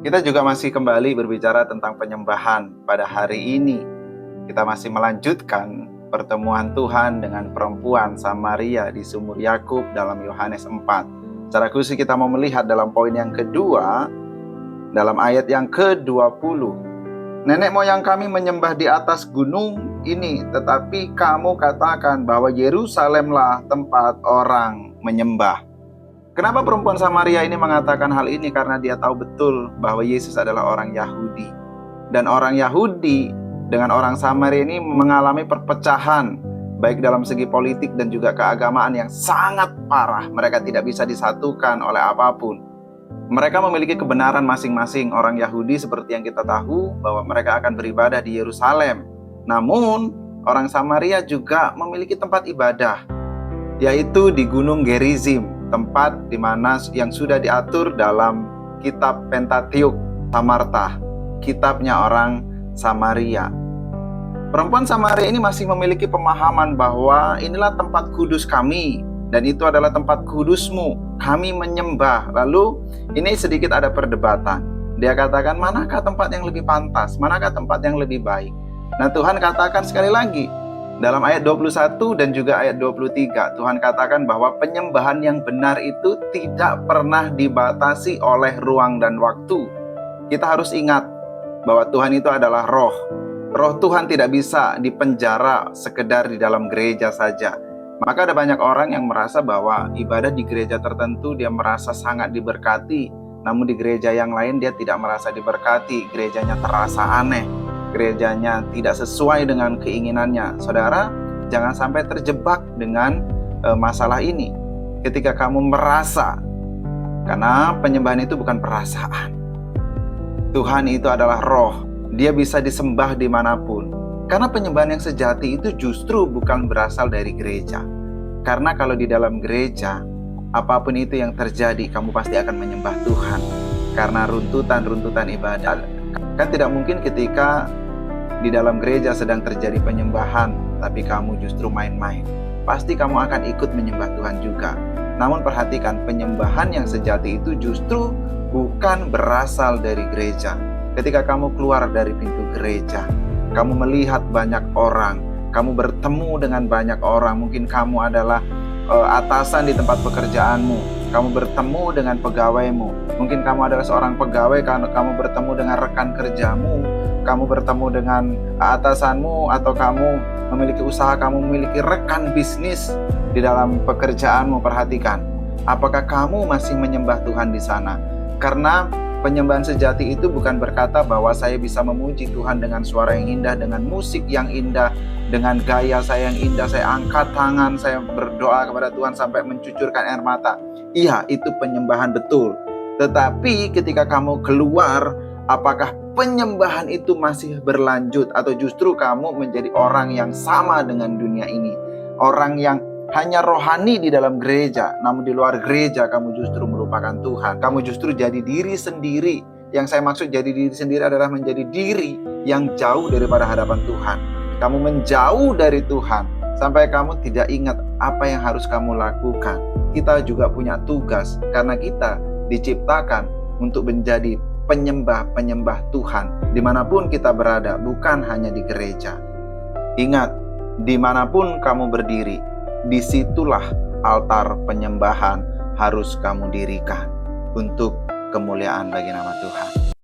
Kita juga masih kembali berbicara tentang penyembahan pada hari ini. Kita masih melanjutkan pertemuan Tuhan dengan perempuan Samaria di sumur Yakub dalam Yohanes 4. Secara khusus kita mau melihat dalam poin yang kedua, dalam ayat yang ke-20. Nenek moyang kami menyembah di atas gunung ini, tetapi kamu katakan bahwa Yerusalemlah tempat orang menyembah. Kenapa perempuan Samaria ini mengatakan hal ini? Karena dia tahu betul bahwa Yesus adalah orang Yahudi. Dan orang Yahudi dengan orang Samaria ini mengalami perpecahan, baik dalam segi politik dan juga keagamaan yang sangat parah. Mereka tidak bisa disatukan oleh apapun. Mereka memiliki kebenaran masing-masing. Orang Yahudi seperti yang kita tahu bahwa mereka akan beribadah di Yerusalem. Namun orang Samaria juga memiliki tempat ibadah, yaitu di Gunung Gerizim, tempat di mana yang sudah diatur dalam kitab Pentateuch Samarta, kitabnya orang Samaria. Perempuan Samaria ini masih memiliki pemahaman bahwa inilah tempat kudus kami dan itu adalah tempat kudusmu, kami menyembah. Lalu ini sedikit ada perdebatan. Dia katakan, manakah tempat yang lebih pantas, manakah tempat yang lebih baik? Nah, Tuhan katakan sekali lagi dalam ayat 21 dan juga ayat 23, Tuhan katakan bahwa penyembahan yang benar itu tidak pernah dibatasi oleh ruang dan waktu. Kita harus ingat bahwa Tuhan itu adalah roh. Roh Tuhan tidak bisa dipenjara sekedar di dalam gereja saja. Maka ada banyak orang yang merasa bahwa ibadah di gereja tertentu dia merasa sangat diberkati, namun di gereja yang lain dia tidak merasa diberkati, gerejanya terasa aneh, gerejanya tidak sesuai dengan keinginannya. Saudara, jangan sampai terjebak dengan masalah ini. Ketika kamu merasa, karena penyembahan itu bukan perasaan. Tuhan itu adalah roh. Dia bisa disembah dimanapun. Karena penyembahan yang sejati itu justru bukan berasal dari gereja. Karena kalau di dalam gereja, apapun itu yang terjadi, kamu pasti akan menyembah Tuhan. Karena runtutan-runtutan ibadah. Kan tidak mungkin ketika di dalam gereja sedang terjadi penyembahan, tapi kamu justru main-main. Pasti kamu akan ikut menyembah Tuhan juga. Namun perhatikan, penyembahan yang sejati itu justru bukan berasal dari gereja. Ketika kamu keluar dari pintu gereja, kamu melihat banyak orang, kamu bertemu dengan banyak orang. Mungkin kamu adalah atasan di tempat pekerjaanmu, kamu bertemu dengan pegawaimu. Mungkin kamu adalah seorang pegawai, karena kamu bertemu dengan rekan kerjamu, kamu bertemu dengan atasanmu, atau kamu memiliki usaha, kamu memiliki rekan bisnis di dalam pekerjaanmu. Perhatikan, apakah kamu masih menyembah Tuhan di sana? Karena penyembahan sejati itu bukan berkata bahwa saya bisa memuji Tuhan dengan suara yang indah, dengan musik yang indah, dengan gaya saya yang indah, saya angkat tangan, saya berdoa kepada Tuhan sampai mencucurkan air mata. Iya, itu penyembahan betul. Tetapi ketika kamu keluar, apakah penyembahan itu masih berlanjut, atau justru kamu menjadi orang yang sama dengan dunia ini? Orang yang hanya rohani di dalam gereja, namun di luar gereja kamu justru melupakan Tuhan. Kamu justru jadi diri sendiri. Yang saya maksud jadi diri sendiri adalah menjadi diri yang jauh daripada hadapan Tuhan. Kamu menjauh dari Tuhan sampai kamu tidak ingat apa yang harus kamu lakukan. Kita juga punya tugas karena kita diciptakan untuk menjadi penyembah-penyembah Tuhan dimanapun kita berada, bukan hanya di gereja. Ingat, dimanapun kamu berdiri, disitulah altar penyembahan harus kamu dirikan untuk kemuliaan bagi nama Tuhan.